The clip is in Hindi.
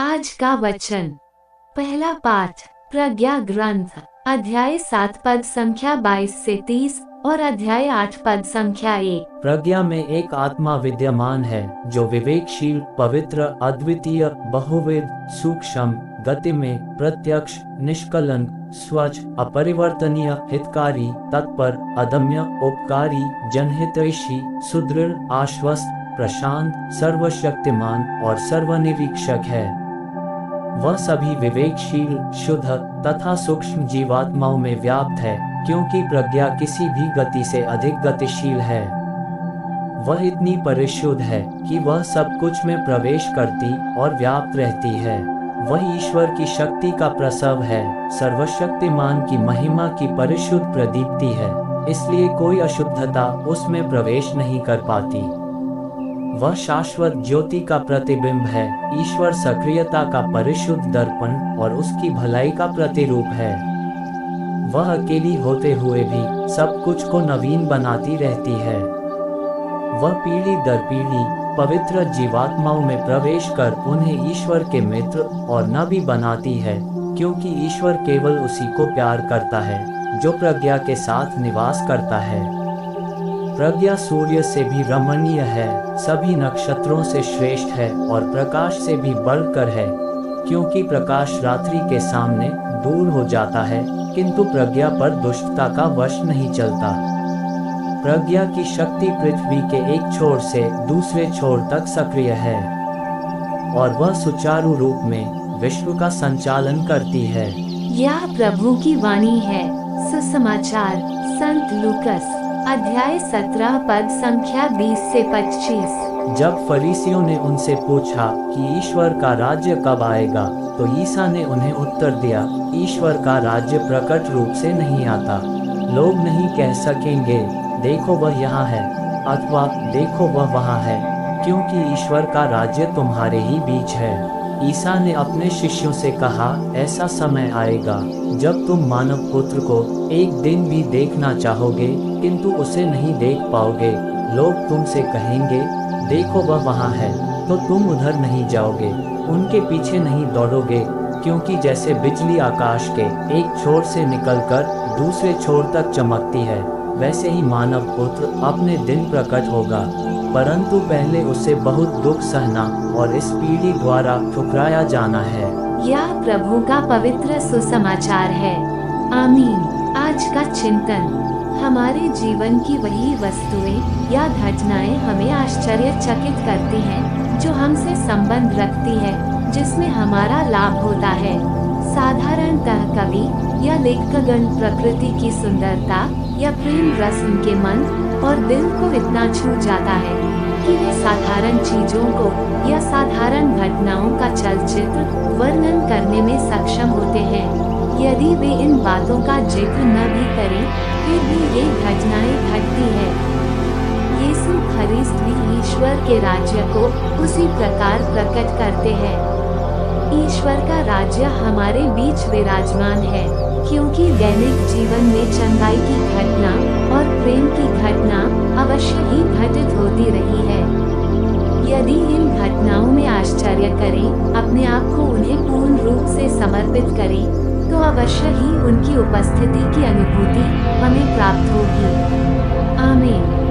आज का वचन। पहला पाठ प्रज्ञा ग्रंथ अध्याय 7 पद संख्या 22 से 30 और अध्याय 8 पद संख्या 1। प्रज्ञा में एक आत्मा विद्यमान है जो विवेकशील, पवित्र, अद्वितीय, बहुविध, सूक्ष्म, गति में, प्रत्यक्ष, निष्कलंक, स्वच्छ, अपरिवर्तनीय, हितकारी, तत्पर, अदम्य, उपकारी, जनहितैषी, सुदृढ़, आश्वस्त, प्रशांत, सर्वशक्तिमान और सर्वनिरीक्षक है। वह सभी विवेकशील, शुद्ध तथा सूक्ष्म जीवात्माओं में व्याप्त है, क्योंकि प्रज्ञा किसी भी गति से अधिक गतिशील है। वह इतनी परिशुद्ध है कि वह सब कुछ में प्रवेश करती और व्याप्त रहती है। वह ईश्वर की शक्ति का प्रसव है, सर्वशक्तिमान की महिमा की परिशुद्ध प्रदीप्ति है, इसलिए कोई अशुद्धता उसमें प्रवेश नहीं कर पाती। वह शाश्वत ज्योति का प्रतिबिंब है, ईश्वर सक्रियता का परिशुद्ध दर्पण और उसकी भलाई का प्रतिरूप है। वह अकेली होते हुए भी सब कुछ को नवीन बनाती रहती है। वह पीढ़ी दर पीढ़ी पवित्र जीवात्माओं में प्रवेश कर उन्हें ईश्वर के मित्र और नबी बनाती है, क्योंकि ईश्वर केवल उसी को प्यार करता है जो प्रज्ञा के साथ निवास करता है। प्रज्ञा सूर्य से भी रमणीय है, सभी नक्षत्रों से श्रेष्ठ है और प्रकाश से भी बढ़कर है, क्योंकि प्रकाश रात्रि के सामने दूर हो जाता है, किंतु प्रज्ञा पर दुष्टता का वश नहीं चलता। प्रज्ञा की शक्ति पृथ्वी के एक छोर से दूसरे छोर तक सक्रिय है और वह सुचारू रूप में विश्व का संचालन करती है। यह प्रभु की वाणी है। सुसमाचार संत लूकस अध्याय 17 पद संख्या 20 से 25। जब फरीसियों ने उनसे पूछा कि ईश्वर का राज्य कब आएगा, तो ईसा ने उन्हें उत्तर दिया, ईश्वर का राज्य प्रकट रूप से नहीं आता। लोग नहीं कह सकेंगे देखो वह यहाँ है अथवा देखो वह वहाँ है, क्योंकि ईश्वर का राज्य तुम्हारे ही बीच है। ईसा ने अपने शिष्यों से कहा, ऐसा समय आएगा जब तुम मानव पुत्र को एक दिन भी देखना चाहोगे, किंतु उसे नहीं देख पाओगे। लोग तुमसे कहेंगे देखो वह वहाँ है, तो तुम उधर नहीं जाओगे, उनके पीछे नहीं दौड़ोगे, क्योंकि जैसे बिजली आकाश के एक छोर से निकलकर दूसरे छोर तक चमकती है, वैसे ही मानव पुत्र अपने दिन प्रकट होगा। परंतु पहले उसे बहुत दुख सहना और इस पीढ़ी द्वारा ठुकराया जाना है। यह प्रभु का पवित्र सुसमाचार है। आमीन। आज का चिंतन। हमारे जीवन की वही वस्तुएं या घटनाएं हमें आश्चर्यचकित करती हैं, जो हमसे संबंध रखती है, जिसमें हमारा लाभ होता है। साधारणतः कवि या लेखकगण प्रकृति की सुंदरता या प्रेम रस उनके मन और दिल को इतना छू जाता है कि वे साधारण चीजों को या साधारण घटनाओं का चलचित्र वर्णन करने में सक्षम होते हैं। यदि वे इन बातों का जिक्र न भी करें, फिर भी ये घटनाएं घटती है। यीशु ख्रिस्त भी ईश्वर के राज्य को उसी प्रकार प्रकट करते हैं। ईश्वर का राज्य हमारे बीच विराजमान है, क्योंकि दैनिक जीवन में चंगाई की घटना और प्रेम की घटना अवश्य ही घटित होती रही है। यदि इन घटनाओं में आश्चर्य करें, अपने आप को उन्हें पूर्ण रूप से समर्पित करें, तो अवश्य ही उनकी उपस्थिति की अनुभूति हमें प्राप्त होगी। आमीन।